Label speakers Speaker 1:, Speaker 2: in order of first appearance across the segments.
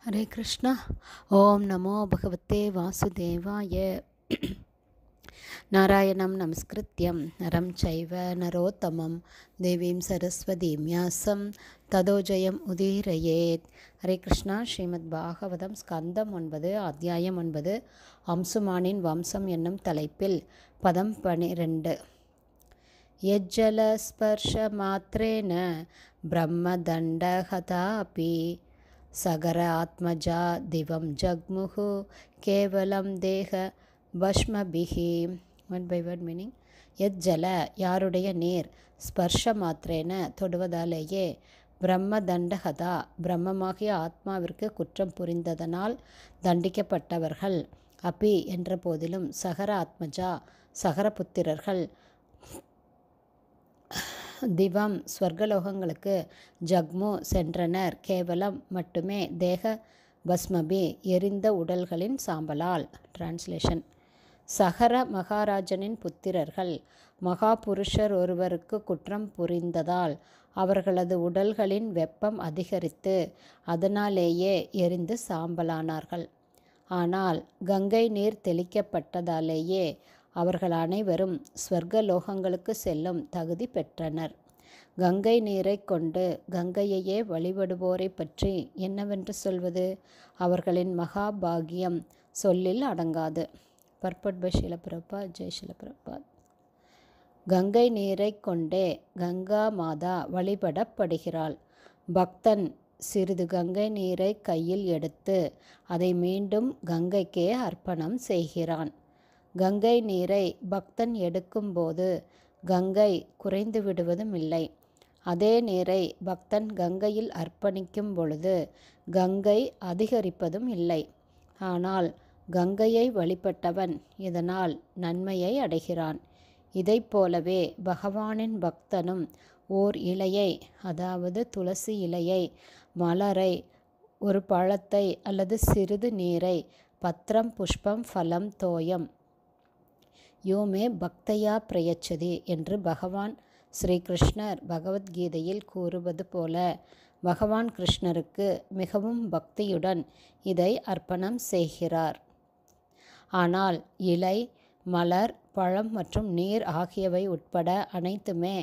Speaker 1: हरे कृष्णा। ओम नमो भगवते वासुदेवाय। नारायणं नमस्कृत्यं नरं चैव नरोत्तमं देवीं सरस्वतीं व्यासं ततो जयम् उदीरयेत्. हरे कृष्णा. ஸ்ரீமத் பாகவதம் ஸ்கந்தம் 9 அத்தியாயம் 9 அம்சுமானின் வம்சம் என்னும் தலைப்பில் பதம் 12. यज्जलस्पर्शमात्रेण ब्रह्मदण्डहतापि सगर आत्मजा दिवं जग्मुः केवलं देह பஷ்மபிஹி. One by word meaning. யஜ்ஜல யாருடைய நீர், ஸ்பர்ஷ மாத்திரேன தொடுவதாலேயே, பிரம்ம தண்டகதா பிரம்மமாகிய ஆத்மாவிற்கு குற்றம் புரிந்ததனால் தண்டிக்கப்பட்டவர்கள், அபி என்ற போதிலும், சகர ஆத்மஜா சகரபுத்திரர்கள், திவம் ஸ்வர்கலோகங்களுக்கு, ஜக்மு சென்றனர், கேவலம் மட்டுமே, தேக பஸ்மபி எரிந்த உடல்களின் சாம்பலால். டிரான்ஸ்லேஷன். சகர மகாராஜனின் புத்திரர்கள் மகாபுருஷர் ஒருவருக்கு குற்றம் புரிந்ததால் அவர்களது உடல்களின் வெப்பம் அதிகரித்து அதனாலேயே எரிந்து சாம்பலானார்கள். ஆனால் கங்கை நீர் தெளிக்கப்பட்டதாலேயே அவர்கள் அனைவரும் ஸ்வர்கலோகங்களுக்கு செல்லும் தகுதி பெற்றனர். கங்கை நீரை கொண்டு கங்கையையே வழிபடுவோரை பற்றி என்னவென்று சொல்வது? அவர்களின் மகாபாகியம் சொல்லில் அடங்காது. பர்பட் பை ஷீல பிரபாத். ஜெய் ஷீல பிரபாத். கங்கை நீரை கொண்டே கங்கா மாதா வழிபடப்படுகிறாள். பக்தன் சிறிது கங்கை நீரை கையில் எடுத்து அதை மீண்டும் கங்கைக்கே அர்ப்பணம் செய்கிறான். கங்கை நீரை பக்தன் எடுக்கும்போது கங்கை குறைந்து விடுவதும் இல்லை. அதே நீரை பக்தன் கங்கையில் அர்ப்பணிக்கும் பொழுது கங்கை அதிகரிப்பதும் இல்லை. ஆனால் கங்கையை வழிபட்டவன் இதனால் நன்மையை அடைகிறான். இதைப் போலவே பகவானின் பக்தனும் ஓர் இலையை, அதாவது துளசி இலையை, மலரை, ஒரு பழத்தை அல்லது சிறிது நீரை, பத்திரம் புஷ்பம் ஃபலம் தோயம் யோமே பக்தையா பிரயச்சதி என்று பகவான் ஸ்ரீகிருஷ்ணர் பகவத்கீதையில் கூறுவது போல பகவான் கிருஷ்ணருக்கு மிகவும் பக்தியுடன் இதை அர்ப்பணம் செய்கிறார். ஆனால் இலை, மலர், பழம் மற்றும் நீர் ஆகியவை உட்பட அனைத்துமே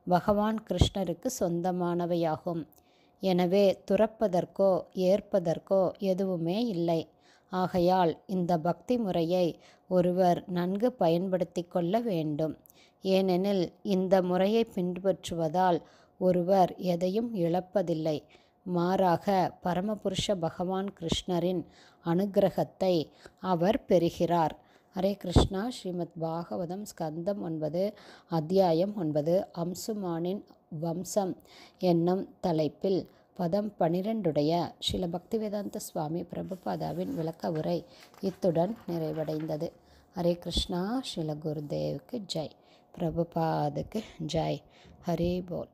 Speaker 1: பகவான் கிருஷ்ணருக்கு சொந்தமானவையாகும். எனவே துறப்பதற்கோ ஏற்பதற்கோ எதுவுமே இல்லை. ஆகையால் இந்த பக்தி முறையை ஒருவர் நன்கு பயன்படுத்தி கொள்ள வேண்டும். ஏனெனில் இந்த முறையை பின்பற்றுவதால் ஒருவர் எதையும் இழப்பதில்லை. மாறாக பரமபுருஷ பகவான் கிருஷ்ணரின் அனுக்கிரகத்தை அவர் பெறுகிறார். ஹரே கிருஷ்ணா. ஸ்ரீமத் பாகவதம் ஸ்கந்தம் 9 அத்தியாயம் 9 அம்சுமானின் வம்சம் என்னும் தலைப்பில் பதம் 12 ஸ்ரீல பக்திவேதாந்த சுவாமி பிரபுபாதாவின் விளக்க உரை இத்துடன் நிறைவடைந்தது. ஹரே கிருஷ்ணா. ஸ்ரீல குருதேவுக்கு ஜெய். பிரபுபாதுக்கு ஜெய். ஹரே போல்.